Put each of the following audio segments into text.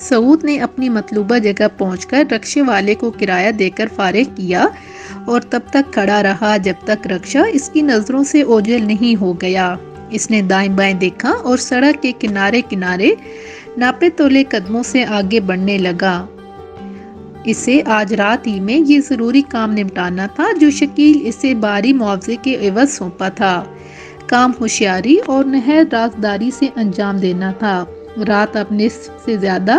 سعود نے اپنی مطلوبہ جگہ پہنچ کر رکشے والے کو کرایہ دے کر فارغ کیا اور تب تک کھڑا رہا جب تک رکشہ اس کی نظروں سے اوجھل نہیں ہو گیا۔ اس نے دائیں بائیں دیکھا اور سڑک کے کنارے کنارے ناپے تولے قدموں سے آگے بڑھنے لگا۔ اسے آج رات ہی میں یہ ضروری کام نمٹانا تھا جو شکیل اسے بھاری معاوضے کے عوض سونپا تھا۔ کام ہوشیاری اور نہایت رازداری سے انجام دینا تھا۔ رات اب نصف سے زیادہ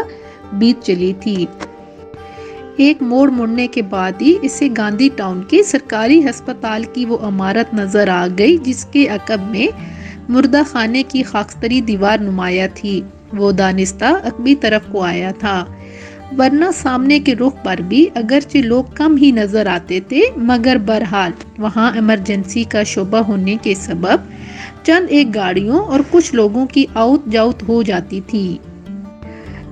بیت چلی تھی۔ ایک موڑ مڑنے کے بعد ہی اسے گاندھی ٹاؤن کے سرکاری ہسپتال کی وہ عمارت نظر آ گئی جس کے عقب میں مردہ خانے کی خاکستری دیوار نمایاں تھی۔ وہ دانستہ عقبی طرف کو آیا تھا، ورنہ سامنے کے رخ پر بھی اگرچہ لوگ کم ہی نظر آتے تھے مگر بہرحال وہاں ایمرجنسی کا شعبہ ہونے کے سبب چند ایک گاڑیوں اور کچھ لوگوں کی آؤت جاؤت ہو جاتی تھی،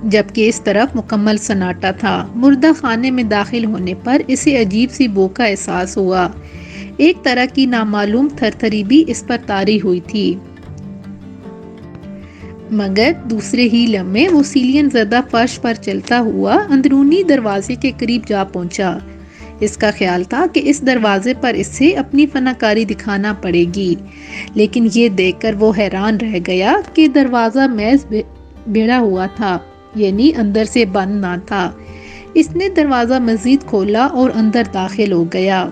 جبکہ اس طرف مکمل سناٹا تھا۔ مردہ خانے میں داخل ہونے پر اسے عجیب سی بو کا احساس ہوا۔ ایک طرح کی نامعلوم تھرتھری بھی اس پر طاری ہوئی تھی، مگر دوسرے ہی لمحے وہ سیلین زدہ فرش پر چلتا ہوا اندرونی دروازے کے قریب جا پہنچا۔ اس کا خیال تھا کہ اس دروازے پر اسے اپنی فنکاری دکھانا پڑے گی، لیکن یہ دیکھ کر وہ حیران رہ گیا کہ دروازہ محض بھیڑا ہوا تھا، یعنی اندر سے بند نہ تھا۔ اس نے دروازہ مزید کھولا اور اندر داخل ہو گیا۔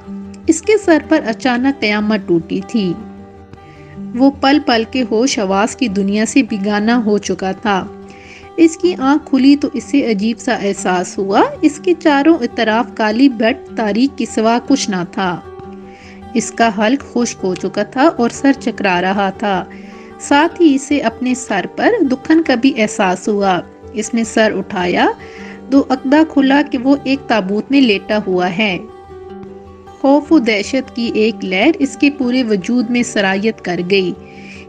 اس کے سر پر اچانک قیامت ٹوٹی تھی۔ وہ پل پل کے ہوش حواس کی دنیا سے بیگانہ ہو چکا تھا۔ اس کی آنکھ کھلی تو اسے عجیب سا احساس ہوا۔ اس کے چاروں اطراف کالی بٹ تاریک کے سوا کچھ نہ تھا۔ اس کا حلق خشک ہو چکا تھا اور سر چکرا رہا تھا، ساتھ ہی اسے اپنے سر پر دکھن کا بھی احساس ہوا۔ اس نے سر اٹھایا تو عقدہ کھلا کہ وہ ایک تابوت میں لیٹا ہوا ہے۔ خوف و دہشت کی ایک لہر اس کے پورے وجود میں سرایت کر گئی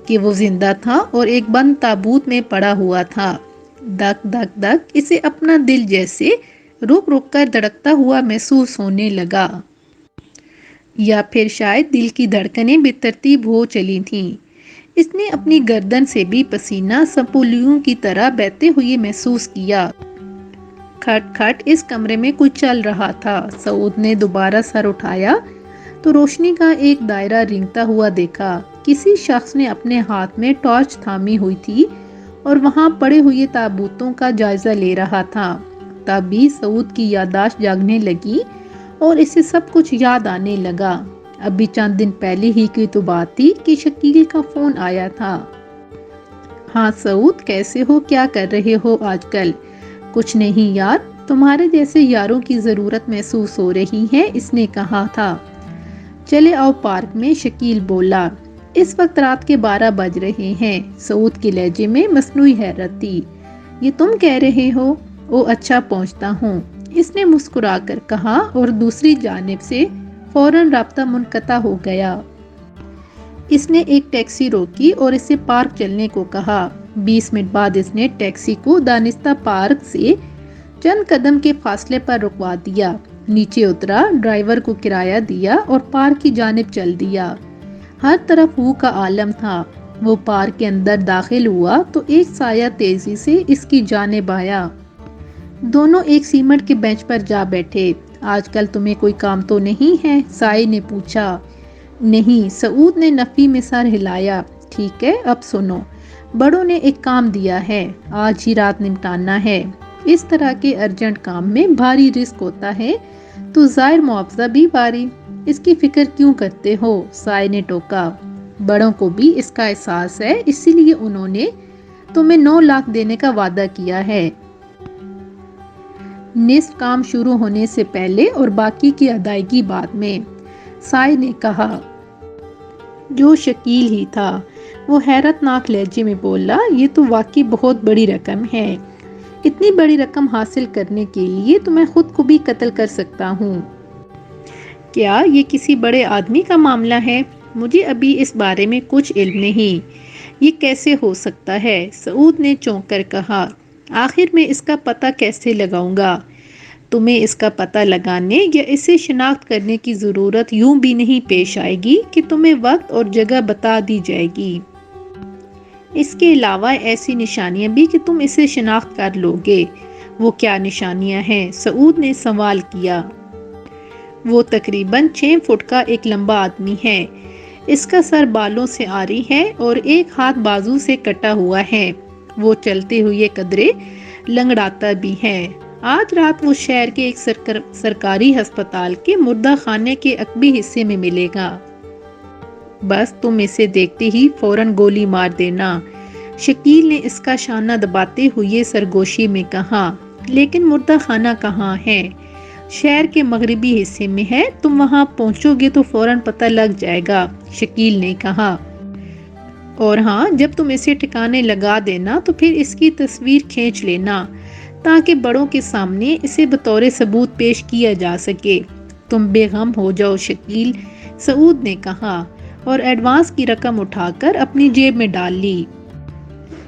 کہ وہ زندہ تھا اور ایک بند تابوت میں پڑا ہوا تھا۔ دک دک دک اسے اپنا دل جیسے رک رک کر دھڑکتا ہوا محسوس ہونے لگا، یا پھر شاید دل کی دھڑکنیں بے ترتیب ہو چلی تھیں۔ اس نے اپنی گردن سے بھی پسینہ سپولیوں کی طرح بہتے ہوئے محسوس کیا۔ کھٹ کھٹ اس کمرے میں کچھ چل رہا تھا۔ سعود نے دوبارہ سر اٹھایا تو روشنی کا ایک دائرہ رینگتا ہوا دیکھا۔ کسی شخص نے اپنے ہاتھ میں ٹارچ تھامی ہوئی تھی اور وہاں پڑے ہوئے تابوتوں کا جائزہ لے رہا تھا۔ تب بھی سعود کی یادداشت جاگنے لگی اور اسے سب کچھ یاد آنے لگا۔ ابھی چند دن پہلے ہی کی تو بات تھی کہ شکیل کا فون آیا تھا۔ ہاں سعود، کیسے ہو؟ کیا کر رہے ہو آج کل؟ کچھ نہیں یار، تمہارے جیسے یاروں کی ضرورت محسوس ہو رہی ہے، اس نے کہا تھا۔ چلے آؤ پارک میں، شکیل بولا۔ اس وقت رات کے 12 بج رہے ہیں۔ سعود کے لہجے میں مصنوعی حیرت تھی۔ یہ تم کہہ رہے ہو؟ او اچھا، پہنچتا ہوں، اس نے مسکرا کر کہا اور دوسری جانب سے فوراً رابطہ منقطع ہو گیا۔ اس نے ایک ٹیکسی روکی اور اسے پارک چلنے کو کہا۔ 20 منٹ بعد اس نے ٹیکسی کو دانستہ پارک سے چند قدم کے فاصلے پر رکوا دیا، نیچے اترا، ڈرائیور کو کرایہ دیا اور پارک کی جانب چل دیا۔ ہر طرف ہو کا عالم تھا۔ وہ پارک کے اندر داخل ہوا تو ایک سایہ تیزی سے اس کی جانب آیا۔ دونوں ایک سیمنٹ کے بینچ پر جا بیٹھے۔ آج کل تمہیں کوئی کام تو نہیں ہے؟ سائے نے پوچھا۔ نہیں، سعود نے نفی میں سر ہلایا۔ ٹھیک ہے، اب سنو، بڑوں نے ایک کام دیا ہے، آج ہی رات نمٹانا ہے۔ اس طرح کے ارجنٹ کام میں بھاری رسک ہوتا ہے تو ظاہر معاوضہ بھی بھاری۔ اس کی فکر کیوں کرتے ہو؟ سائے نے ٹوکا۔ بڑوں کو بھی اس کا احساس ہے، اسی لیے انہوں نے تمہیں 9 لاکھ دینے کا وعدہ کیا ہے، نصف کام شروع ہونے سے پہلے اور باقی کی ادائیگی بعد میں، سائے نے کہا۔ جو شکیل ہی تھا، وہ حیرت ناک لہجے میں بولا، یہ تو واقعی بہت بڑی رقم ہے۔ اتنی بڑی رقم حاصل کرنے کے لیے تو میں خود کو بھی قتل کر سکتا ہوں۔ کیا یہ کسی بڑے آدمی کا معاملہ ہے؟ مجھے ابھی اس بارے میں کچھ علم نہیں۔ یہ کیسے ہو سکتا ہے؟ سعود نے چونک کر کہا۔ آخر میں اس کا پتہ کیسے لگاؤں گا؟ تمہیں اس کا پتہ لگانے یا اسے شناخت کرنے کی ضرورت یوں بھی نہیں پیش آئے گی کہ تمہیں وقت اور جگہ بتا دی جائے گی۔ اس کے علاوہ ایسی نشانیاں بھی کہ تم اسے شناخت کر لو گے۔ وہ کیا نشانیاں ہیں؟ سعود نے سوال کیا۔ وہ تقریباً 6 فٹ کا ایک لمبا آدمی ہے۔ اس کا سر بالوں سے عاری ہے اور ایک ہاتھ بازو سے کٹا ہوا ہے۔ وہ چلتے ہوئے قدرے لنگڑاتا بھی ہے۔ آج رات وہ شہر کے ایک سرکاری ہسپتال کے مردہ خانے کے عقبی حصے میں ملے گا۔ بس تم اسے دیکھتے ہی فوراً گولی مار دینا۔ شکیل نے اس کا شانہ دباتے ہوئے سرگوشی میں کہا۔ لیکن مردہ خانہ کہاں ہے؟ شہر کے مغربی حصے میں ہے، تم وہاں پہنچو گے تو فوراً پتہ لگ جائے گا، شکیل نے کہا۔ اور ہاں، جب تم اسے ٹھکانے لگا دینا تو پھر اس کی تصویر کھینچ لینا تاکہ بڑوں کے سامنے اسے بطور ثبوت پیش کیا جا سکے۔ تم بے غم ہو جاؤ شکیل، سعود نے کہا اور ایڈوانس کی رقم اٹھا کر اپنی جیب میں ڈال لی۔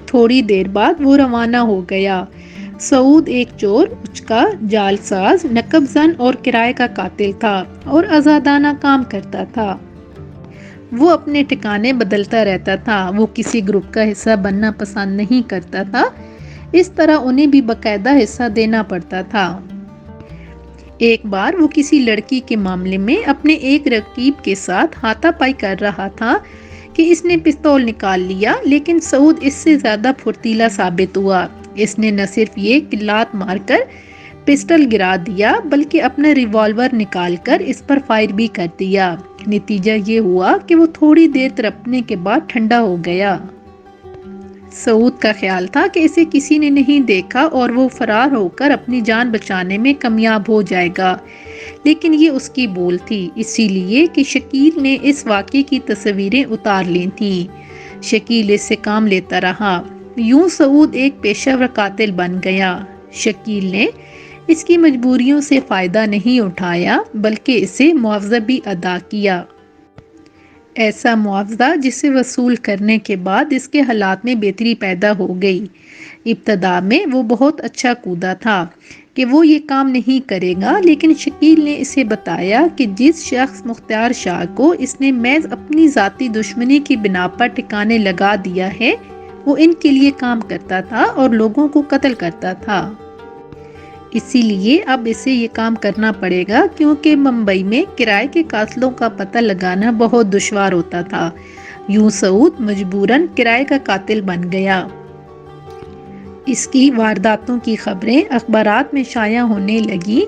تھوڑی دیر بعد وہ روانہ ہو گیا۔ سعود ایک چور، اچکا، جال ساز، نقب زن اور کرائے کا قاتل تھا اور آزادانہ کام کرتا تھا۔ وہ اپنے ٹھکانے بدلتا رہتا تھا۔ وہ کسی گروپ کا حصہ بننا پسند نہیں کرتا تھا، اس طرح انہیں بھی باقاعدہ حصہ دینا پڑتا تھا۔ ایک بار وہ کسی لڑکی کے معاملے میں اپنے ایک رقیب کے ساتھ ہاتھا پائی کر رہا تھا کہ اس نے پستول نکال لیا، لیکن سعود اس سے زیادہ پھرتیلا ثابت ہوا۔ اس نے نہ صرف یہ کہ لات مار کر پسٹل گرا دیا بلکہ اپنا ریوالور نکال کر اس پر فائر بھی کر دیا۔ نتیجہ یہ ہوا کہ وہ تھوڑی دیر تڑپنے کے بعد ٹھنڈا ہو گیا۔ سعود کا خیال تھا کہ اسے کسی نے نہیں دیکھا اور وہ فرار ہو کر اپنی جان بچانے میں کامیاب ہو جائے گا، لیکن یہ اس کی بھول تھی، اسی لیے کہ شکیل نے اس واقعے کی تصویریں اتار لی تھیں۔ شکیل اس سے کام لیتا رہا۔ یوں سعود ایک پیشہ ور قاتل بن گیا۔ شکیل نے اس کی مجبوریوں سے فائدہ نہیں اٹھایا بلکہ اسے معاوضہ بھی ادا کیا۔ ایسا معاوضہ جسے وصول کرنے کے بعد اس کے حالات میں بہتری پیدا ہو گئی۔ ابتدا میں وہ بہت اچھا کودا تھا کہ وہ یہ کام نہیں کرے گا، لیکن شکیل نے اسے بتایا کہ جس شخص مختار شاہ کو اس نے محض اپنی ذاتی دشمنی کی بنا پر ٹھکانے لگا دیا ہے، وہ ان کے لیے کام کرتا تھا اور لوگوں کو قتل کرتا تھا۔ اسی لیے اب اسے یہ کام کرنا پڑے گا کیونکہ ممبئی میں کرائے کے قاتلوں کا پتہ لگانا بہت دشوار ہوتا تھا۔ یوں سعود مجبوراً کرائے کا قاتل بن گیا۔ اس کی وارداتوں کی خبریں اخبارات میں شائع ہونے لگی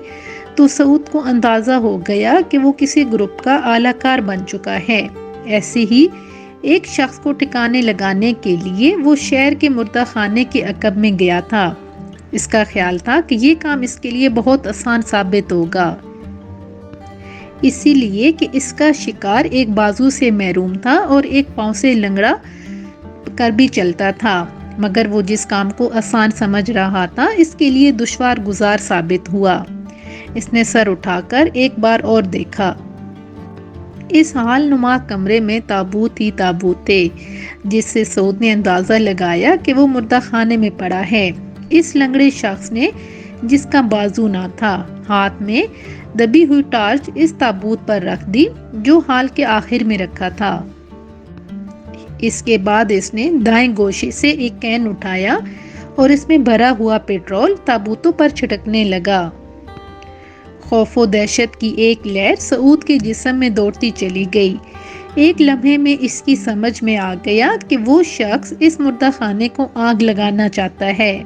تو سعود کو اندازہ ہو گیا کہ وہ کسی گروپ کا اعلی کار بن چکا ہے۔ ایسے ہی ایک شخص کو ٹھکانے لگانے کے لیے وہ شہر کے مردہ خانے کے عقب میں گیا تھا۔ اس کا خیال تھا کہ یہ کام اس کے لیے بہت آسان ثابت ہوگا، اسی لیے کہ اس کا شکار ایک بازو سے محروم تھا اور ایک پاؤں سے لنگڑا کر بھی چلتا تھا، مگر وہ جس کام کو آسان سمجھ رہا تھا اس کے لیے دشوار گزار ثابت ہوا۔ اس نے سر اٹھا کر ایک بار اور دیکھا۔ اس حال نما کمرے میں تابوت ہی تابوت تھے، جس سے سعود نے اندازہ لگایا کہ وہ مردہ خانے میں پڑا ہے۔ اس لنگڑے شخص نے، جس کا بازو نہ تھا، ہاتھ میں دبی ہوئی ٹارچ اس تابوت پر رکھ دی جو ہال کے آخر میں رکھا تھا۔ اس کے بعد اس نے دائیں گوشے سے ایک کین اٹھایا اور اس میں بھرا ہوا پیٹرول تابوتوں پر چھٹکنے لگا۔ خوف و دہشت کی ایک لہر سعود کے جسم میں دوڑتی چلی گئی۔ ایک لمحے میں اس کی سمجھ میں آ گیا کہ وہ شخص اس مردہ خانے کو آگ لگانا چاہتا ہے۔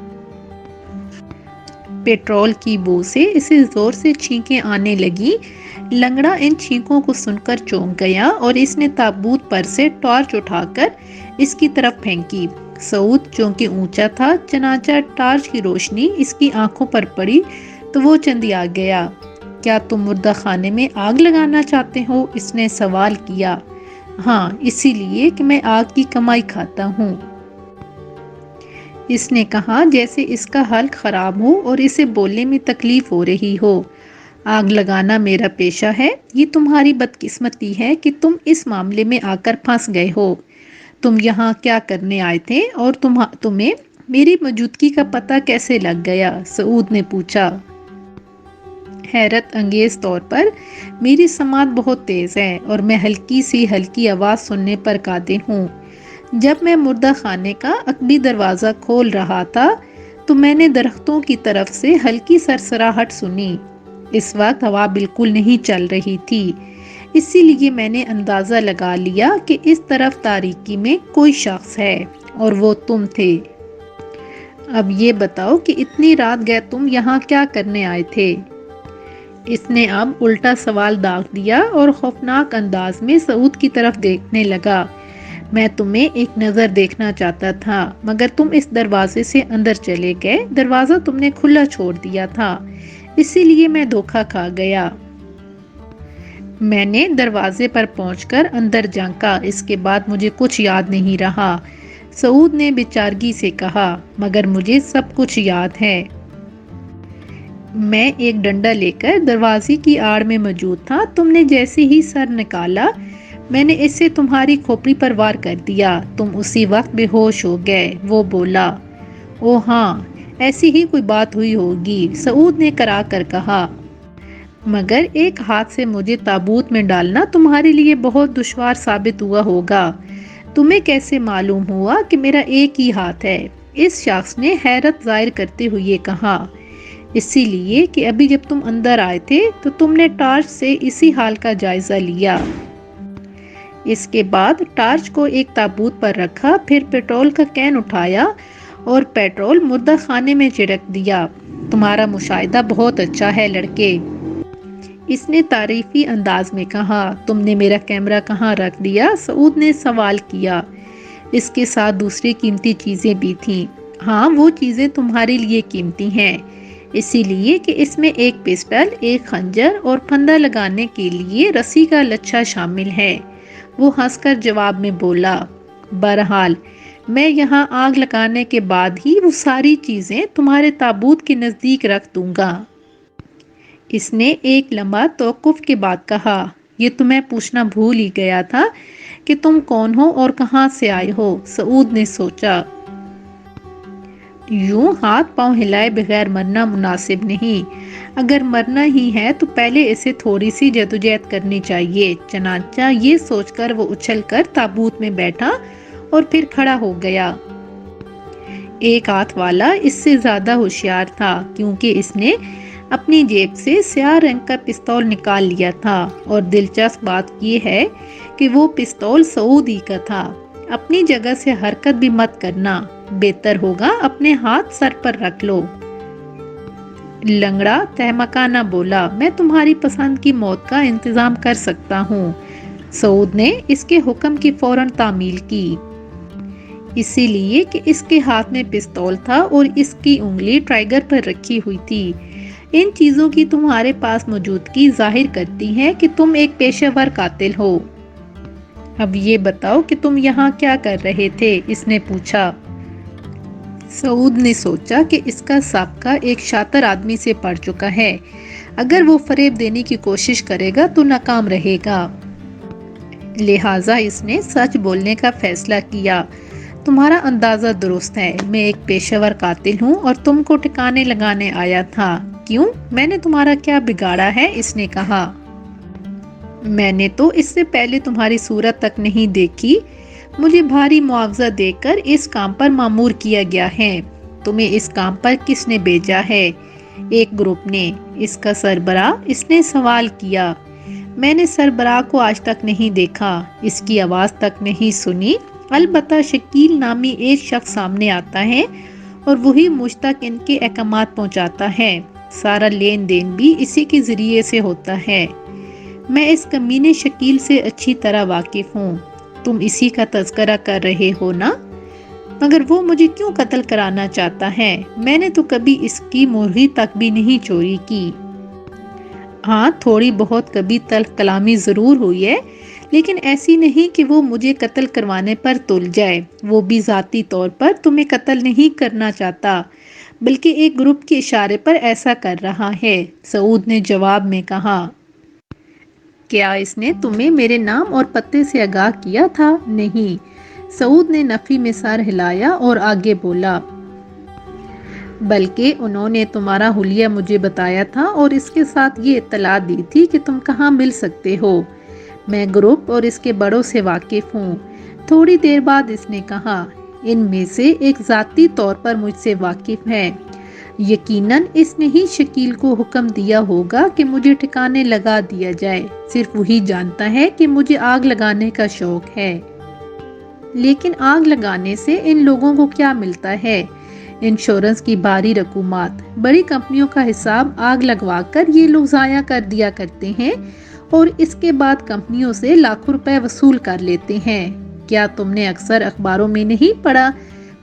پیٹرول کی بو سے اسے زور سے چھینکیں آنے لگی۔ لنگڑا ان چھینکوں کو سن کر چونک گیا اور اس نے تابوت پر سے ٹارچ اٹھا کر اس کی طرف پھینکی۔ سعود چونکہ اونچا تھا، چنانچہ ٹارچ کی روشنی اس کی آنکھوں پر پڑی تو وہ چندیا گیا۔ کیا تم مردہ خانے میں آگ لگانا چاہتے ہو؟ اس نے سوال کیا۔ ہاں، اسی لیے کہ میں آگ کی کمائی کھاتا ہوں، اس نے کہا جیسے اس کا حلق خراب ہو اور اسے بولنے میں تکلیف ہو رہی ہو۔ آگ لگانا میرا پیشہ ہے۔ یہ تمہاری بدقسمتی ہے کہ تم اس معاملے میں آ کر پھنس گئے ہو۔ تم یہاں کیا کرنے آئے تھے اور تمہیں میری موجودگی کا پتہ کیسے لگ گیا؟ سعود نے پوچھا۔ حیرت انگیز طور پر میری سماعت بہت تیز ہے اور میں ہلکی سی آواز سننے پر قادر ہوں۔ جب میں مردہ خانے کا عقبی دروازہ کھول رہا تھا تو میں نے درختوں کی طرف سے ہلکی سرسراہٹ سنی۔ اس وقت ہوا بالکل نہیں چل رہی تھی، اسی لیے میں نے اندازہ لگا لیا کہ اس طرف تاریکی میں کوئی شخص ہے اور وہ تم تھے۔ اب یہ بتاؤ کہ اتنی رات گئے تم یہاں کیا کرنے آئے تھے؟ اس نے اب الٹا سوال داغ دیا اور خوفناک انداز میں سعود کی طرف دیکھنے لگا۔ میں تمہیں ایک نظر دیکھنا چاہتا تھا مگر تم اس دروازے سے اندر چلے گئے، دروازہ تم نے کھلا چھوڑ دیا تھا، اسی لیے میں دھوکا کھا گیا۔ میں نے دروازے پر پہنچ کر اندر جھانکا، اس کے بعد مجھے کچھ یاد نہیں رہا، سعود نے بےچارگی سے کہا، مگر مجھے سب کچھ یاد ہے۔ میں ایک ڈنڈا لے کر دروازے کی آڑ میں موجود تھا، تم نے جیسے ہی سر نکالا میں نے اسے تمہاری کھوپڑی پر وار کر دیا، تم اسی وقت بے ہوش ہو گئے۔ وہ بولا، او ہاں ایسی ہی کوئی بات ہوئی ہوگی، سعود نے کرا کر کہا، مگر ایک ہاتھ سے مجھے تابوت میں ڈالنا تمہارے لیے بہت دشوار ثابت ہوا ہوگا، تمہیں کیسے معلوم ہوا کہ میرا ایک ہی ہاتھ ہے؟ اس شخص نے حیرت ظاہر کرتے ہوئے کہا، اسی لیے کہ ابھی جب تم اندر آئے تھے تو تم نے ٹارچ سے اسی حال کا جائزہ لیا۔ اس کے بعد ٹارچ کو ایک تابوت پر رکھا، پھر پیٹرول کا کین اٹھایا اور پیٹرول مردہ خانے میں چھڑک دیا۔ تمہارا مشاہدہ بہت اچھا ہے لڑکے، اس نے تعریفی انداز میں کہا۔ تم نے میرا کیمرہ کہاں رکھ دیا؟ سعود نے سوال کیا۔ اس کے ساتھ دوسری قیمتی چیزیں بھی تھیں۔ ہاں وہ چیزیں تمہارے لیے قیمتی ہیں، اسی لیے کہ اس میں ایک پسٹل، ایک خنجر اور پھندا لگانے کے لیے رسی کا لچھا شامل ہے۔ وہ ہنس کر جواب میں بولا، بہرحال میں یہاں آگ لگانے کے بعد ہی وہ ساری چیزیں تمہارے تابوت کے نزدیک رکھ دوں گا۔ اس نے ایک لمحہ توقف کے بعد کہا، یہ تو میں پوچھنا بھول ہی گیا تھا کہ تم کون ہو اور کہاں سے آئے ہو؟ سعود نے سوچا، یوں ہاتھ پاؤں ہلائے بغیر مرنا مناسب نہیں، اگر مرنا ہی ہے تو پہلے اسے تھوڑی سی جدوجہد کرنی چاہیے۔ چنانچہ یہ سوچ کر وہ اچھل کر تابوت میں بیٹھا اور پھر کھڑا ہو گیا۔ ایک ہاتھ والا اس سے زیادہ ہوشیار تھا کیونکہ اس نے اپنی جیب سے سیاہ رنگ کا پستول نکال لیا تھا، اور دلچسپ بات یہ ہے کہ وہ پستول سعود ہی کا تھا۔ اپنی جگہ سے حرکت بھی مت کرنا، بہتر ہوگا اپنے ہاتھ سر پر رکھ لو۔ لنگڑا تہمکانہ بولا، میں تمہاری پسند کی موت کا انتظام کر سکتا ہوں۔ سعود نے اس کے حکم کی فوراً تعمیل کی، اسی لیے کہ اس کے ہاتھ میں پستول تھا اور اس کی انگلی ٹرائگر پر رکھی ہوئی تھی۔ ان چیزوں کی تمہارے پاس موجودگی ظاہر کرتی ہے کہ تم ایک پیشہ ور قاتل ہو۔ اب یہ بتاؤ کہ تم یہاں کیا کر رہے تھے؟ اس نے پوچھا۔ سعود نے سوچا کہ اس کا سابقہ ایک شاطر آدمی سے پڑ چکا ہے، اگر وہ فریب دینے کی کوشش کرے گا تو ناکام رہے گا، لہٰذا اس نے سچ بولنے کا فیصلہ کیا۔ تمہارا اندازہ درست ہے، میں ایک پیشہ ور قاتل ہوں اور تم کو ٹھکانے لگانے آیا تھا۔ کیوں؟ میں نے تمہارا کیا بگاڑا ہے؟ اس نے کہا، میں نے تو اس سے پہلے تمہاری صورت تک نہیں دیکھی، مجھے بھاری معاوضہ دے کر اس کام پر مامور کیا گیا ہے۔ تمہیں اس کام پر کس نے بھیجا ہے؟ ایک گروپ نے۔ اس کا سربراہ؟ اس نے سوال کیا۔ میں نے سربراہ کو آج تک نہیں دیکھا، اس کی آواز تک نہیں سنی، البتہ شکیل نامی ایک شخص سامنے آتا ہے اور وہی مجھ تک ان کے احکامات پہنچاتا ہے، سارا لین دین بھی اسی کے ذریعے سے ہوتا ہے۔ میں اس کمینے شکیل سے اچھی طرح واقف ہوں، تم اسی کا تذکرہ کر رہے ہو نا؟ مگر وہ مجھے کیوں قتل کرانا چاہتا ہے؟ میں نے تو کبھی اس کی مرغی تک بھی نہیں چوری کی۔ ہاں تھوڑی بہت کبھی تلخ کلامی ضرور ہوئی ہے، لیکن ایسی نہیں کہ وہ مجھے قتل کروانے پر تل جائے۔ وہ بھی ذاتی طور پر تمہیں قتل نہیں کرنا چاہتا، بلکہ ایک گروپ کے اشارے پر ایسا کر رہا ہے، سعود نے جواب میں کہا۔ کیا اس نے تمہیں میرے نام اور پتے سے آگاہ کیا تھا؟ نہیں، سعود نے نفی میں سر ہلایا اور آگے بولا، بلکہ انہوں نے تمہارا حلیہ مجھے بتایا تھا اور اس کے ساتھ یہ اطلاع دی تھی کہ تم کہاں مل سکتے ہو۔ میں گروپ اور اس کے بڑوں سے واقف ہوں، تھوڑی دیر بعد اس نے کہا، ان میں سے ایک ذاتی طور پر مجھ سے واقف ہے، یقیناً اس نے ہی شکیل کو حکم دیا ہوگا کہ مجھے ٹھکانے لگا دیا جائے، صرف وہی جانتا ہے کہ مجھے آگ لگانے کا شوق ہے۔ لیکن آگ لگانے سے ان لوگوں کو کیا ملتا ہے؟ انشورنس کی بھاری رقومات، بڑی کمپنیوں کا حساب آگ لگوا کر یہ لوگ ضائع کر دیا کرتے ہیں اور اس کے بعد کمپنیوں سے لاکھوں روپے وصول کر لیتے ہیں۔ کیا تم نے اکثر اخباروں میں نہیں پڑھا،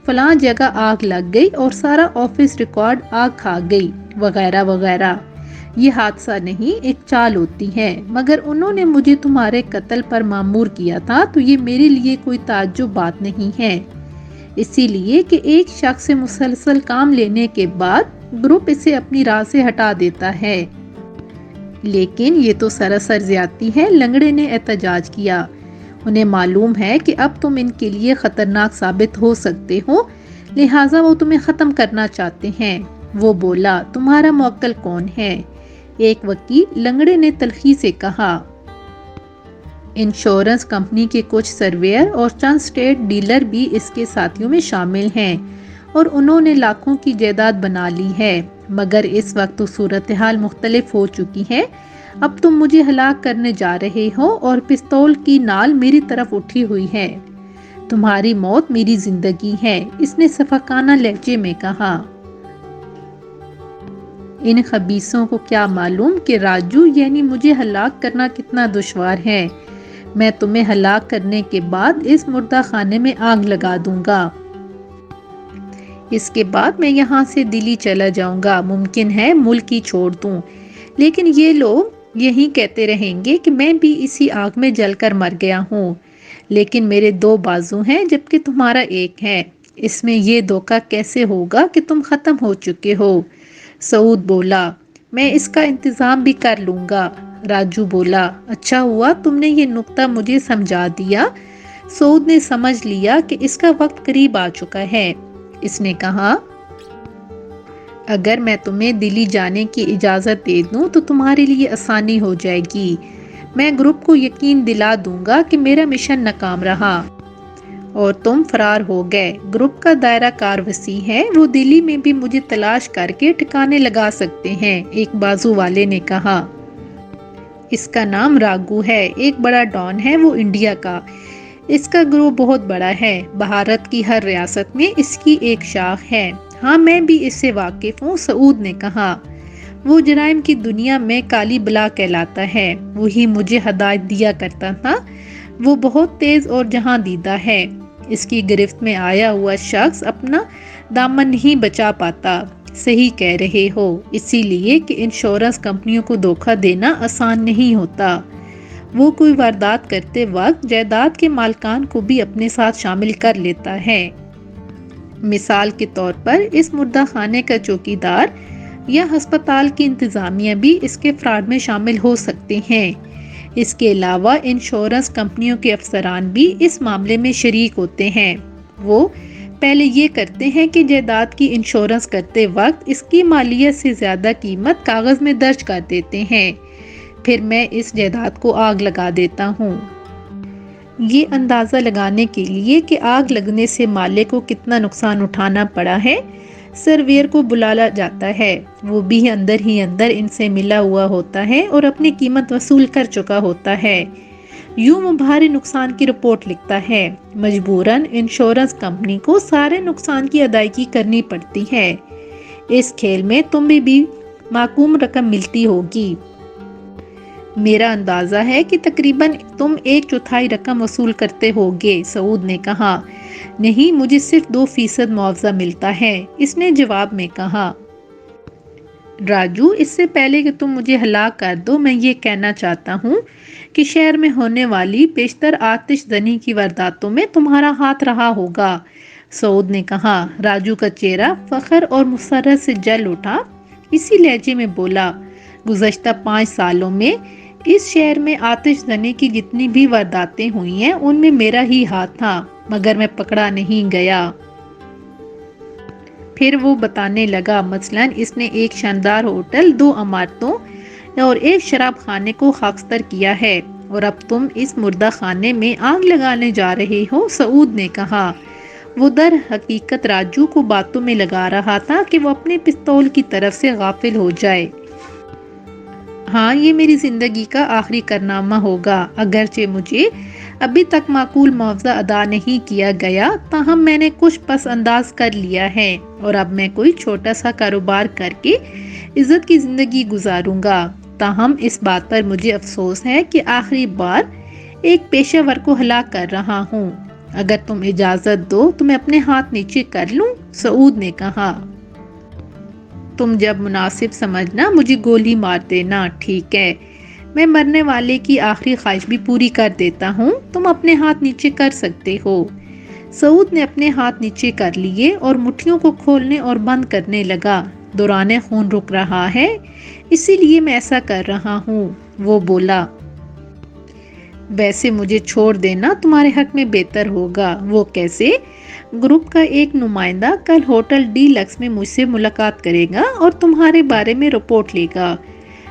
فلاں جگہ آگ لگ گئی اور سارا آفس ریکارڈ آگ کھا گئی، وغیرہ وغیرہ۔ یہ حادثہ نہیں، ایک چال ہوتی ہے، مگر انہوں نے مجھے تمہارے قتل پر مامور کیا تھا تو یہ میرے لیے کوئی تعجب بات نہیں ہے، اسی لیے کہ ایک شخص سے مسلسل کام لینے کے بعد گروپ اسے اپنی راہ سے ہٹا دیتا ہے۔ لیکن یہ تو سراسر زیادتی ہے، لنگڑے نے احتجاج کیا۔ انہیں معلوم ہے کہ اب تم ان کے لیے خطرناک ثابت ہو سکتے ہو، لہٰذا وہ تمہیں ختم کرنا چاہتے ہیں۔ وہ بولا، تمہارا موکل کون ہے؟ ایک وکیل، لنگڑے نے تلخی سے کہا۔ انشورنس کمپنی کے کچھ سرویئر اور چند اسٹیٹ ڈیلر بھی اس کے ساتھیوں میں شامل ہیں اور انہوں نے لاکھوں کی جائیداد بنا لی ہے، مگر اس وقت تو صورتحال مختلف ہو چکی ہے۔ اب تم مجھے ہلاک کرنے جا رہے ہو اور پستول کی نال میری طرف اٹھی ہوئی ہے۔ تمہاری موت میری زندگی ہے، اس نے شفقانہ لہجے میں کہا۔ ان خبیثوں کو کیا معلوم کہ راجو یعنی مجھے ہلاک کرنا کتنا دشوار ہے۔ میں تمہیں ہلاک کرنے کے بعد اس مردہ خانے میں آگ لگا دوں گا۔ اس کے بعد میں یہاں سے دلی چلا جاؤں گا، ممکن ہے ملک ہی چھوڑ دوں، لیکن یہ لوگ یہی کہتے رہیں گے کہ میں بھی اسی آگ میں جل کر مر گیا ہوں۔ لیکن میرے 2 بازو ہیں جبکہ تمہارا ایک ہے، اس میں یہ دھوکہ کیسے ہوگا کہ تم ختم ہو چکے ہو؟ سعود بولا، میں اس کا انتظام بھی کر لوں گا۔ راجو بولا، اچھا ہوا تم نے یہ نکتہ مجھے سمجھا دیا۔ سعود نے سمجھ لیا کہ اس کا وقت قریب آ چکا ہے۔ اس نے کہا، اگر میں تمہیں دلی جانے کی اجازت دے دوں تو تمہارے لیے آسانی ہو جائے گی۔ میں گروپ کو یقین دلا دوں گا کہ میرا مشن ناکام رہا اور تم فرار ہو گئے۔ گروپ کا دائرہ کار وسیع ہے، وہ دلی میں بھی مجھے تلاش کر کے ٹھکانے لگا سکتے ہیں، ایک بازو والے نے کہا۔ اس کا نام راگو ہے، ایک بڑا ڈان ہے وہ انڈیا کا۔ اس کا گروہ بہت بڑا ہے، بھارت کی ہر ریاست میں اس کی ایک شاخ ہے۔ ہاں میں بھی اس سے واقف ہوں، سعود نے کہا۔ وہ جرائم کی دنیا میں کالی بلا کہلاتا ہے، وہی مجھے ہدایت دیا کرتا تھا۔ وہ بہت تیز اور جہاں دیدہ ہے، اس کی گرفت میں آیا ہوا شخص اپنا دامن نہیں بچا پاتا۔ صحیح کہہ رہے ہو، اسی لیے کہ انشورنس کمپنیوں کو دھوکہ دینا آسان نہیں ہوتا۔ وہ کوئی واردات کرتے وقت جائیداد کے مالکان کو بھی اپنے ساتھ شامل کر لیتا ہے۔ مثال کے طور پر اس مردہ خانے کا چوکیدار یا ہسپتال کی انتظامیہ بھی اس کے فراڈ میں شامل ہو سکتے ہیں۔ اس کے علاوہ انشورنس کمپنیوں کے افسران بھی اس معاملے میں شریک ہوتے ہیں۔ وہ پہلے یہ کرتے ہیں کہ جائیداد کی انشورنس کرتے وقت اس کی مالیت سے زیادہ قیمت کاغذ میں درج کر دیتے ہیں، پھر میں اس جائیداد کو آگ لگا دیتا ہوں۔ یہ اندازہ لگانے کے لیے کہ آگ لگنے سے مالک کو کتنا نقصان اٹھانا پڑا ہے، سرویئر کو بلایا جاتا ہے، وہ بھی اندر ہی اندر ان سے ملا ہوا ہوتا ہے اور اپنی قیمت وصول کر چکا ہوتا ہے۔ یوں وہ بھاری نقصان کی رپورٹ لکھتا ہے۔ مجبوراً انشورنس کمپنی کو سارے نقصان کی ادائیگی کرنی پڑتی ہے۔ اس کھیل میں تمہیں بھی معقوم رقم ملتی ہوگی۔ میرا اندازہ ہے کہ تقریباً تم 1/4 رقم وصول کرتے ہوگے، سعود نے کہا۔ نہیں، مجھے صرف 2% معاوضہ ملتا ہے، اس نے جواب میں کہا۔ راجو، اس سے پہلے کہ تم مجھے ہلاک کر دو، میں یہ کہنا چاہتا ہوں کہ شہر میں ہونے والی بیشتر آتش زنی کی وارداتوں میں تمہارا ہاتھ رہا ہوگا، سعود نے کہا۔ راجو کا چہرہ فخر اور مسرت سے جل اٹھا، اسی لہجے میں بولا، گزشتہ 5 سالوں میں اس شہر میں آتش زنی کی جتنی بھی وارداتیں ہوئی ہیں ان میں میرا ہی ہاتھ تھا، مگر میں پکڑا نہیں گیا۔ پھر وہ بتانے لگا، مثلاً اس نے ایک شاندار ہوٹل، 2 عمارتوں اور ایک شراب خانے کو خاکستر کیا ہے۔ اور اب تم اس مردہ خانے میں آگ لگانے جا رہے ہو، سعود نے کہا۔ وہ در حقیقت راجو کو باتوں میں لگا رہا تھا کہ وہ اپنے پستول کی طرف سے غافل ہو جائے۔ ہاں، یہ میری زندگی کا آخری کارنامہ ہوگا، اگرچہ مجھے ابھی تک معقول معاوضہ ادا نہیں کیا گیا، تاہم میں نے کچھ پس انداز کر لیا ہے اور اب میں کوئی چھوٹا سا کاروبار کر کے عزت کی زندگی گزاروں گا۔ تاہم اس بات پر مجھے افسوس ہے کہ آخری بار ایک پیشہ ور کو ہلاک کر رہا ہوں۔ اگر تم اجازت دو تو میں اپنے ہاتھ نیچے کر لوں، سعود نے کہا۔ تم جب مناسب سمجھنا مجھے گولی مار دینا، ٹھیک ہے؟ میں مرنے والے کی آخری خواہش بھی پوری کر دیتا ہوں، تم اپنے ہاتھ نیچے کر سکتے ہو۔ سعود نے اپنے ہاتھ نیچے کر لیے اور مٹھیوں کو کھولنے اور بند کرنے لگا۔ دوران خون رک رہا ہے، اسی لیے میں ایسا کر رہا ہوں، وہ بولا۔ ویسے مجھے چھوڑ دینا تمہارے حق میں بہتر ہوگا۔ وہ کیسے؟ گروپ کا ایک نمائندہ کل ہوٹل ڈی لکس میں مجھ سے ملاقات کرے گا اور تمہارے بارے میں رپورٹ لے گا۔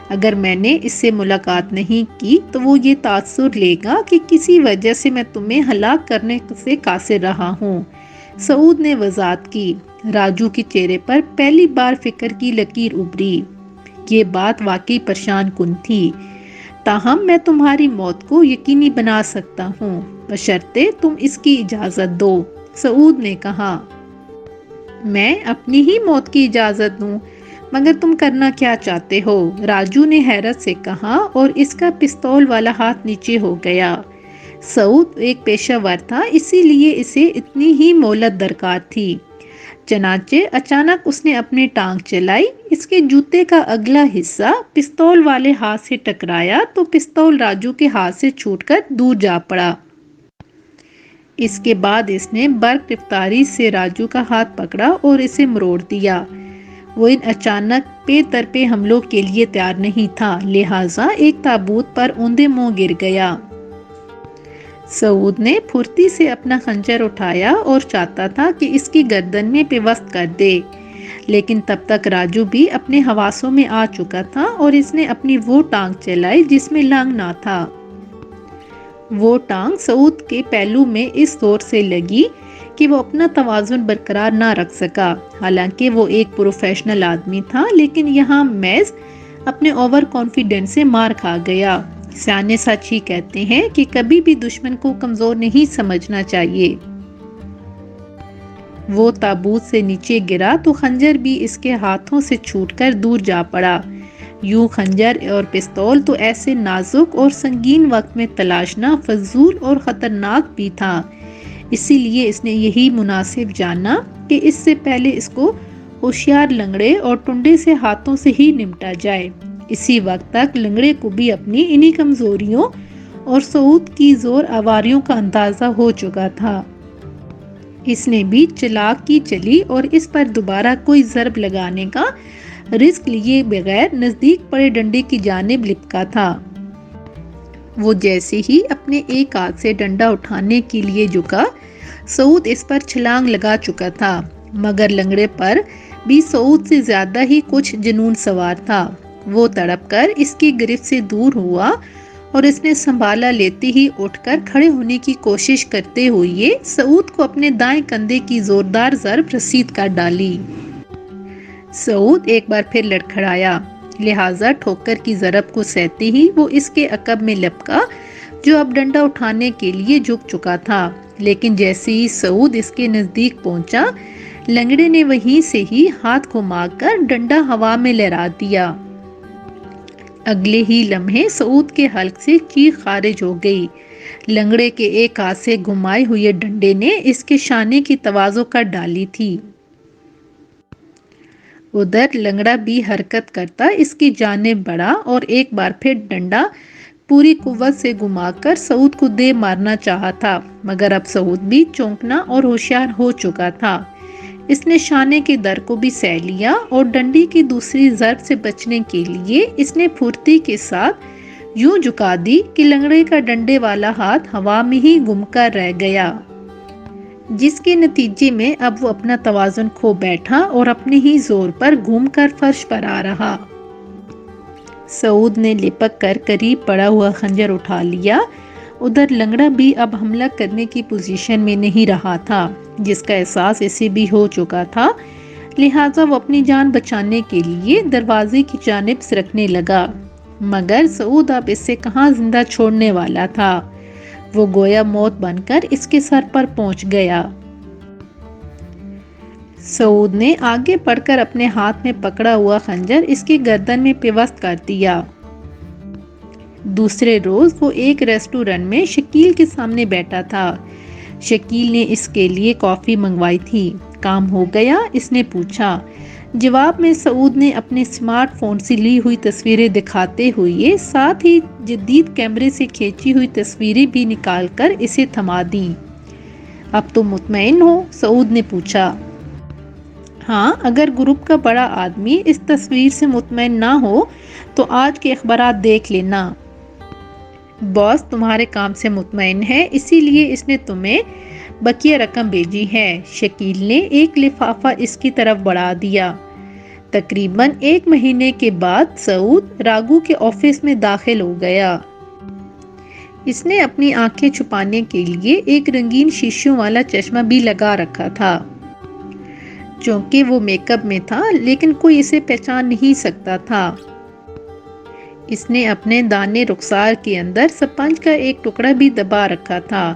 اگر میں نے اس سے ملاقات نہیں کی تو وہ یہ تاثر لے گا کہ کسی وجہ سے میں تمہیں ہلاک کرنے سے قاصر رہا ہوں، سعود نے وضاحت کی۔ راجو کے چہرے پر پہلی بار فکر کی لکیر ابھری۔ یہ بات واقعی پریشان کن تھی، تاہم میں تمہاری موت کو یقینی بنا سکتا ہوں، بشرطے تم اس کی اجازت دو، سعود نے کہا۔ میں اپنی ہی موت کی اجازت دوں؟ مگر تم کرنا کیا چاہتے ہو؟ راجو نے حیرت سے کہا اور اس کا پستول والا ہاتھ نیچے ہو گیا۔ سعود ایک پیشہ ور تھا، اسی لیے اسے اتنی ہی مہلت درکار تھی۔ چنانچہ اچانک اس نے اپنی ٹانگ چلائی، اس کے جوتے کا اگلا حصہ پستول والے ہاتھ سے ٹکرایا تو پستول راجو کے ہاتھ سے چھوٹ کر دور جا پڑا۔ اس کے بعد اس نے برق رفتاری سے راجو کا ہاتھ پکڑا اور اسے مروڑ دیا۔ وہ ان اچانک پے در پے حملوں کے لیے تیار نہیں تھا، لہٰذا ایک تابوت پر اوندے منہ گر گیا۔ سعود نے پھرتی سے اپنا خنجر اٹھایا اور چاہتا تھا کہ اس کی گردن میں پیوست کر دے، لیکن تب تک راجو بھی اپنے حواسوں میں آ چکا تھا اور اس نے اپنی وہ ٹانگ چلائی جس میں لنگ نہ تھا۔ وہ ٹانگ سعود کے پہلو میں اس زور سے لگی کہ وہ اپنا توازن برقرار نہ رکھ سکا۔ حالانکہ وہ ایک پروفیشنل آدمی تھا، لیکن یہاں محض اپنے اوور کانفیڈنس سے مار کھا گیا۔ سیانے سچ ہی کہتے ہیں کہ کبھی بھی دشمن کو کمزور نہیں سمجھنا چاہیے۔ وہ تابوت سے نیچے گرا تو خنجر بھی اس کے ہاتھوں سے چھوٹ کر دور جا پڑا۔ یوں خنجر اور پستول تو ایسے نازک اور سنگین وقت میں تلاشنا فضول اور خطرناک بھی تھا، اسی لیے اس نے یہی مناسب جانا کہ اس سے پہلے اس کو ہوشیار لنگڑے اور ٹنڈے سے ہاتھوں سے ہی نمٹا جائے۔ اسی وقت تک لنگڑے کو بھی اپنی انہی کمزوریوں اور سعود کی زور آوریوں کا اندازہ ہو چکا تھا۔ اس نے بھی چلاک کی چلی اور اس پر دوبارہ کوئی ضرب لگانے کا رسک لیے بغیر نزدیک پڑے ڈنڈے کی جانب لپکا تھا۔ وہ جیسے ہی اپنے ایک ہاتھ سے ڈنڈا اٹھانے کے لیے جھکا، سعود اس پر چھلانگ لگا چکا تھا، مگر لنگڑے پر بھی سعود سے زیادہ ہی کچھ جنون سوار تھا۔ وہ تڑپ کر اس کی گرفت سے دور ہوا اور اس نے سنبھالا لیتے ہی اٹھ کر کھڑے ہونے کی کوشش کرتے ہوئے سعود کو اپنے دائیں کندھے کی زوردار ضرب رسید کر ڈالی۔ سعود ایک بار پھر لڑکھڑایا، لہٰذا ٹھوکر کی ضرب کو سہتے ہی وہ اس کے عقب میں لپکا جو اب ڈنڈا اٹھانے کے لیے جھک چکا تھا، لیکن جیسے ہی سعود اس کے نزدیک پہنچا، لنگڑے نے وہیں سے ہی ہاتھ گھما کر ڈنڈا ہوا میں لہرا دیا۔ اگلے ہی لمحے سعود کے حلق سے چیخ خارج ہو گئی۔ لنگڑے کے ایک ہاتھ سے گھمائے ہوئے ڈنڈے نے اس کے شانے کی تواضع کر ڈالی تھی۔ ادھر لنگڑا بھی حرکت کرتا اس کی جانب بڑھا اور ایک بار پھر ڈنڈا پوری قوت سے گھما کر سعود کو دے مارنا چاہا تھا، مگر اب سعود بھی چونکنا اور ہوشیار ہو چکا تھا۔ اس نے شانے کے در کو بھی سہ لیا اور ڈنڈی کی دوسری ضرب سے بچنے کے لیے اس نے پھرتی کے ساتھ یوں جھکا دی کہ لنگڑے کا ڈنڈے والا ہاتھ ہوا میں ہی گم کر رہ گیا، جس کے نتیجے میں اب وہ اپنا توازن کھو بیٹھا اور اپنے ہی زور پر گھوم کر فرش پر آ رہا۔ سعود نے لپک کر قریب پڑا ہوا خنجر اٹھا لیا۔ ادھر لنگڑا بھی اب حملہ کرنے کی پوزیشن میں نہیں رہا تھا، جس کا احساس اسے بھی ہو چکا تھا، لہٰذا وہ اپنی جان بچانے کے لیے دروازے کی جانب سرکنے لگا، مگر سعود اب اسے کہاں زندہ چھوڑنے والا تھا۔ وہ گویا موت بن کر اس کے سر پر پہنچ گیا۔ سعود نے آگے بڑھ کر اپنے ہاتھ میں پکڑا ہوا خنجر اس کی گردن میں پیوست کر دیا۔ دوسرے روز وہ ایک ریسٹورنٹ میں شکیل کے سامنے بیٹھا تھا۔ شکیل نے اس کے لیے کافی منگوائی تھی۔ کام ہو گیا؟ اس نے پوچھا۔ جواب میں سعود نے اپنے سمارٹ فون سے لی ہوئی تصویریں دکھاتے ہوئے ساتھ ہی جدید کیمرے سے کھینچی ہوئی تصویریں بھی نکال کر اسے تھما دیں۔ اب تم مطمئن ہو؟ سعود نے پوچھا۔ ہاں، اگر گروپ کا بڑا آدمی اس تصویر سے مطمئن نہ ہو تو آج کے اخبارات دیکھ لینا۔ باس تمہارے کام سے مطمئن ہے، اسی لیے اس نے تمہیں بقیہ رقم بھیجی ہے۔ شکیل نے ایک لفافہ اس کی طرف بڑھا دیا۔ تقریباً 1 مہینے کے بعد سعود راگو کے آفس میں داخل ہو گیا۔ اس نے اپنی آنکھیں چھپانے کے لیے ایک رنگین شیشوں والا چشمہ بھی لگا رکھا تھا۔ چونکہ وہ میک اپ میں تھا لیکن کوئی اسے پہچان نہیں سکتا تھا۔ اس نے اپنے دانے رخسار کے اندر سپنج کا ایک ٹکڑا بھی دبا رکھا تھا،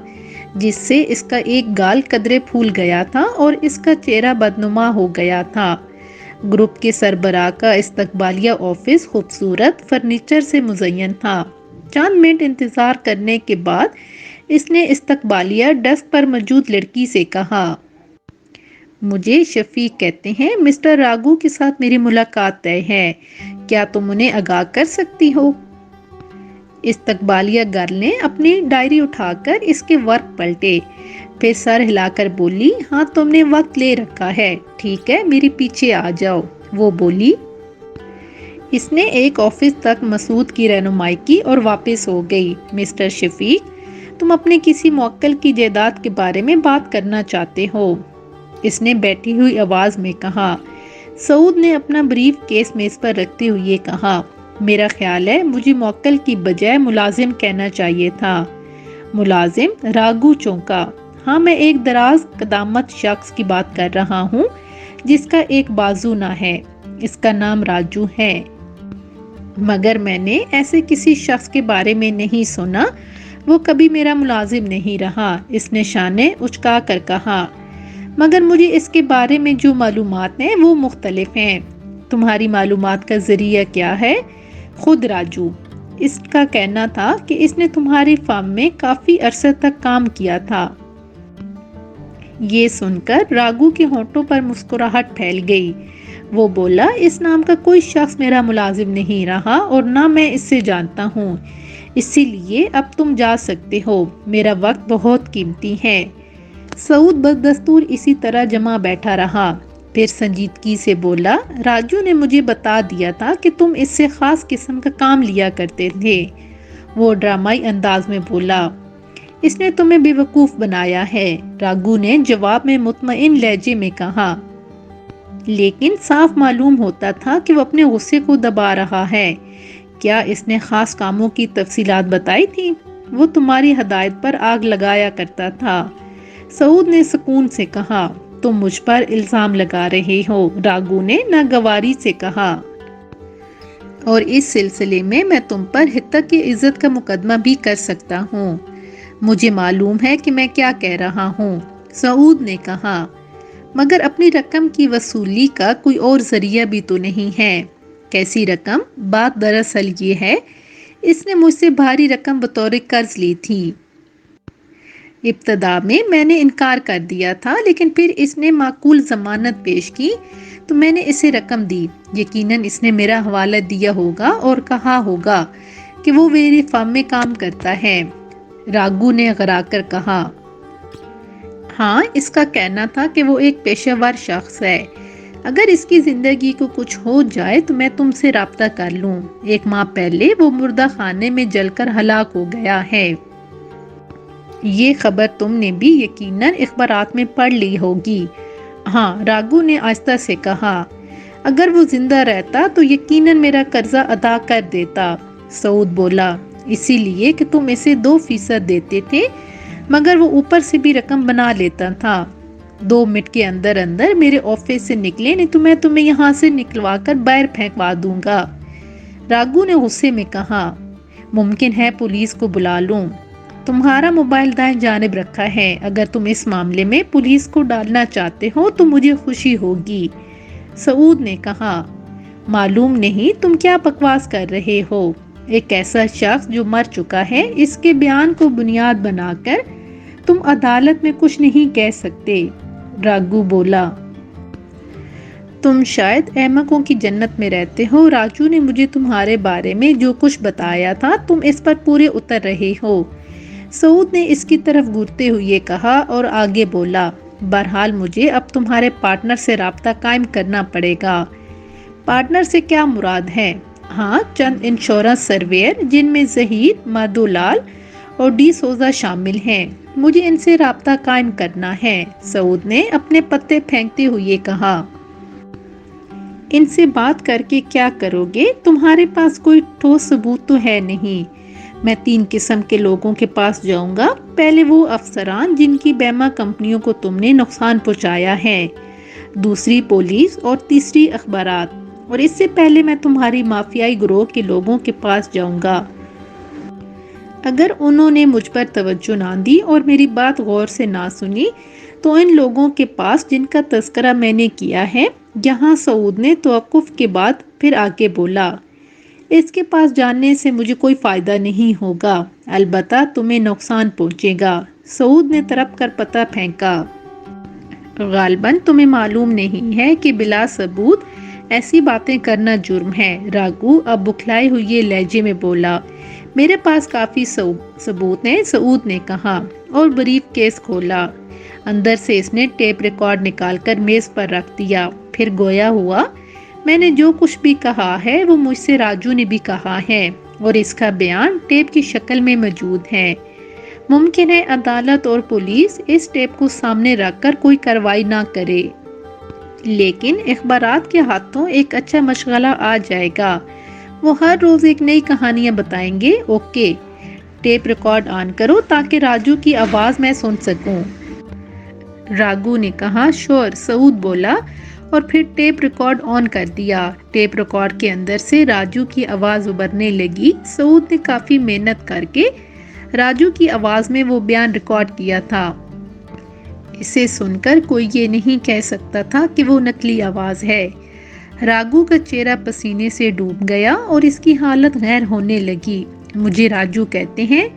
جس سے اس کا ایک گال قدرے پھول گیا تھا اور اس کا چہرہ بدنما ہو گیا تھا۔ گروپ کے سربراہ کا استقبالیہ آفس خوبصورت فرنیچر سے مزین تھا۔ چند منٹ انتظار کرنے کے بعد اس نے استقبالیہ ڈیسک پر موجود لڑکی سے کہا، مجھے شفیق کہتے ہیں، مسٹر راگو کے ساتھ میری ملاقات طے ہے، کیا تم انہیں آگاہ کر سکتی ہو؟ استقبالیہ گرل نے اپنی ڈائری اٹھا کر اس کے ورق پلٹے، پھر سر ہلا کر بولی، ہاں تم نے وقت لے رکھا ہے، ٹھیک ہے میرے پیچھے آ جاؤ، وہ بولی۔ اس نے ایک آفس تک مسعود کی رہنمائی کی اور واپس ہو گئی۔ مسٹر شفیق، تم اپنے کسی موکل کی جائیداد کے بارے میں بات کرنا چاہتے ہو؟ اس نے بیٹھی ہوئی آواز میں کہا۔ سعود نے اپنا بریف کیس میز پر رکھتے ہوئے کہا، میرا خیال ہے مجھے موکل کی بجائے ملازم کہنا چاہیے تھا۔ ملازم؟ راگو چونکا۔ ہاں، میں ایک دراز قدامت شخص کی بات کر رہا ہوں جس کا ایک بازو نہ ہے، اس کا نام راجو ہے۔ مگر میں نے ایسے کسی شخص کے بارے میں نہیں سنا، وہ کبھی میرا ملازم نہیں رہا، اس نے شانے اچکا کر کہا۔ مگر مجھے اس کے بارے میں جو معلومات ہیں وہ مختلف ہیں۔ تمہاری معلومات کا ذریعہ کیا ہے؟ خود راجو۔ اس کا کہنا تھا کہ اس نے تمہاری فارم میں کافی عرصے تک کام کیا تھا۔ یہ سن کر راگو کے ہونٹوں پر مسکراہٹ پھیل گئی۔ وہ بولا، اس نام کا کوئی شخص میرا ملازم نہیں رہا اور نہ میں اس سے جانتا ہوں، اسی لیے اب تم جا سکتے ہو، میرا وقت بہت قیمتی ہے۔ سعود بدستور اسی طرح جمع بیٹھا رہا، پھر سنجیدگی سے بولا، راجو نے مجھے بتا دیا تھا کہ تم اس سے خاص قسم کا کام لیا کرتے تھے۔ وہ ڈرامائی انداز میں بولا، اس نے تمہیں بے وقوف بنایا ہے، راگو نے جواب میں مطمئن لہجے میں کہا، لیکن صاف معلوم ہوتا تھا کہ وہ اپنے غصے کو دبا رہا ہے۔ کیا اس نے خاص کاموں کی تفصیلات بتائی تھی؟ وہ تمہاری ہدایت پر آگ لگایا کرتا تھا۔ سعود نے سکون سے کہا، تم مجھ پر الزام لگا رہے ہو، راگو نے ناگواری سے کہا، اور اس سلسلے میں تم پر حتیٰ کی عزت کا مقدمہ بھی کر سکتا ہوں۔ مجھے معلوم ہے کہ میں کیا کہہ رہا ہوں، سعود نے کہا، مگر اپنی رقم کی وصولی کا کوئی اور ذریعہ بھی تو نہیں ہے؟ کیسی رقم؟ بات دراصل یہ ہے، اس نے مجھ سے بھاری رقم بطور قرض لی تھی۔ ابتدا میں نے انکار کر دیا تھا، لیکن پھر اس نے معقول ضمانت پیش کی تو میں نے اسے رقم دی۔ یقیناً اس نے میرا حوالہ دیا ہوگا اور کہا ہوگا کہ وہ میری فرم میں کام کرتا ہے، راگو نے غرا کر کہا۔ ہاں، اس کا کہنا تھا کہ وہ ایک پیشہ ور شخص ہے، اگر اس کی زندگی کو کچھ ہو جائے تو میں تم سے رابطہ کر لوں۔ 1 ماہ پہلے وہ مردہ خانے میں جل کر ہلاک ہو گیا ہے۔ یہ خبر تم نے بھی یقیناً اخبارات میں پڑھ لی ہوگی۔ ہاں، راگو نے آہستہ سے کہا۔ اگر وہ زندہ رہتا تو یقیناً میرا قرضہ ادا کر دیتا۔ سعود بولا، اسی لیے کہ تم اسے 2% دیتے تھے، مگر وہ اوپر سے بھی رقم بنا لیتا تھا۔ 2 منٹ کے اندر اندر میرے آفس سے نکلے، نہیں تو میں تمہیں یہاں سے نکلوا کر باہر پھینکوا دوں گا۔ راگو نے غصے میں کہا، ممکن ہے پولیس کو بلا لوں۔ تمہارا موبائل دائیں جانب رکھا ہے، اگر تم اس معاملے میں پولیس کو ڈالنا چاہتے ہو تو مجھے خوشی ہوگی۔ سعود نے کہا، معلوم نہیں تم کیا بکواس کر رہے ہو۔ ایک ایسا شخص جو مر چکا ہے، اس کے بیان کو بنیاد بنا کر تم عدالت میں کچھ نہیں کہہ سکتے۔ راگو بولا، تم شاید احمقوں کی جنت میں رہتے ہو۔ راجو نے مجھے تمہارے بارے میں جو کچھ بتایا تھا تم اس پر پورے اتر رہے ہو۔ سعود نے اس کی طرف گھورتے ہوئے کہا اور آگے بولا، بہرحال مجھے اب تمہارے پارٹنر سے رابطہ قائم کرنا پڑے گا۔ پارٹنر سے کیا مراد ہے؟ ہاں، چند انشورنس سرویئر جن میں ظہیر، مادو لال اور ڈی سوزا شامل ہیں، مجھے ان سے رابطہ قائم کرنا ہے۔ سعود نے اپنے پتے پھینکتے ہوئے کہا، ان سے بات کر کے کیا کرو گے؟ تمہارے پاس کوئی ٹھوس ثبوت تو ہے نہیں۔ میں 3 قسم کے لوگوں کے پاس جاؤں گا۔ پہلے وہ افسران جن کی بیمہ کمپنیوں کو تم نے نقصان پہنچایا ہے، دوسری پولیس اور تیسری اخبارات، اور اس سے پہلے میں تمہاری مافیائی گروہ کے لوگوں کے پاس جاؤں گا۔ اگر انہوں نے مجھ پر توجہ نہ دی اور میری بات غور سے نہ سنی تو ان لوگوں کے پاس جن کا تذکرہ میں نے کیا ہے، یہاں سعود نے توقف کے بعد پھر آگے بولا، اس کے پاس جاننے سے مجھے کوئی فائدہ نہیں ہوگا، البتہ تمہیں نقصان پہنچے گا۔ سعود نے تڑپ کر پتہ پھینکا، غالباً تمہیں معلوم نہیں ہے کہ بلا ثبوت ایسی باتیں کرنا جرم ہے۔ راگو اب بکھلائے ہوئے لہجے میں بولا، میرے پاس کافی ثبوت ہیں۔ سعود نے کہا اور بریف کیس کھولا۔ اندر سے اس نے ٹیپ ریکارڈ نکال کر میز پر رکھ دیا، پھر گویا ہوا، میں نے جو کچھ بھی کہا ہے وہ مجھ سے راجو نے بھی کہا ہے اور اس کا بیان ٹیپ کی شکل میں موجود ہے۔ ممکن ہے عدالت اور پولیس اس ٹیپ کو سامنے رکھ کر کوئی کارروائی نہ کرے، لیکن اخبارات کے ہاتھوں ایک اچھا مشغلہ آ جائے گا، وہ ہر روز ایک نئی کہانیاں بتائیں گے۔ اوکے، ٹیپ ریکارڈ آن کرو تاکہ راجو کی آواز میں سن سکوں۔ راگو نے کہا، شور۔ سعود بولا اور پھر ٹیپ ریکارڈ آن کر دیا۔ ٹیپ ریکارڈ کے اندر سے راجو کی آواز ابھرنے لگی۔ سعود نے کافی محنت کر کے راجو کی آواز میں وہ بیان ریکارڈ کیا تھا۔ اسے سن کر کوئی یہ نہیں کہہ سکتا تھا کہ وہ نقلی آواز ہے۔ راگو کا چہرہ پسینے سے ڈوب گیا اور اس کی حالت غیر ہونے لگی۔ مجھے راجو کہتے ہیں،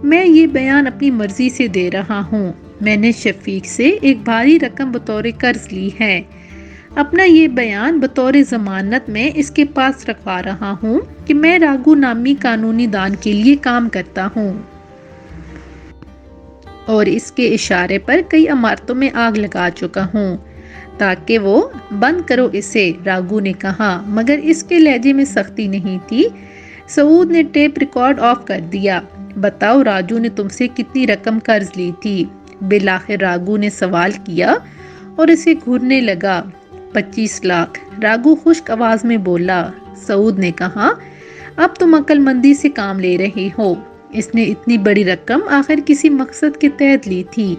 میں یہ بیان اپنی مرضی سے دے رہا ہوں۔ میں نے شفیق سے ایک بھاری رقم بطور قرض لی ہے۔ اپنا یہ بیان بطور ضمانت میں اس کے پاس رکھوا رہا ہوں کہ میں راگو نامی قانونی دان کے لیے کام کرتا ہوں اور اس کے اشارے پر کئی عمارتوں میں آگ لگا چکا ہوں تاکہ وہ بند کرو اسے، راگو نے کہا، مگر اس کے لہجے میں سختی نہیں تھی۔ سعود نے ٹیپ ریکارڈ آف کر دیا۔ بتاؤ، راجو نے تم سے کتنی رقم قرض لی تھی؟ بالآخر راگو نے سوال کیا اور اسے گھورنے لگا۔ 25 لاکھ، راگو خشک آواز میں بولا۔ سعود نے کہا، اب تم عقل مندی سے کام لے رہے ہو۔ اس نے اتنی بڑی رقم آخر کسی مقصد کے تحت لی تھی؟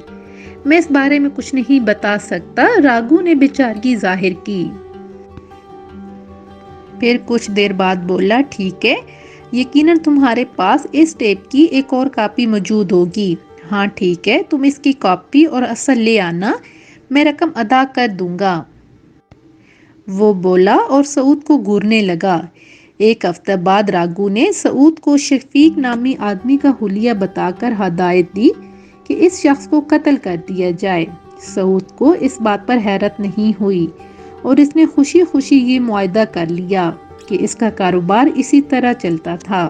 میں اس بارے میں کچھ نہیں بتا سکتا، راگو نے بیچارگی ظاہر کی۔ پھر کچھ دیر بعد بولا، ٹھیک ہے، یقیناً تمہارے پاس اس ٹیپ کی ایک اور کاپی موجود ہوگی۔ ہاں ٹھیک ہے، تم اس کی کاپی اور اصل لے آنا، میں رقم ادا کر دوں گا، وہ بولا اور سعود کو گھورنے لگا۔ 1 ہفتہ بعد راگو نے سعود کو شفیق نامی آدمی کا حلیہ بتا کر ہدایت دی کہ اس شخص کو قتل کر دیا جائے۔ سعود کو اس بات پر حیرت نہیں ہوئی اور اس نے خوشی خوشی یہ معاہدہ کر لیا کہ اس کا کاروبار اسی طرح چلتا تھا۔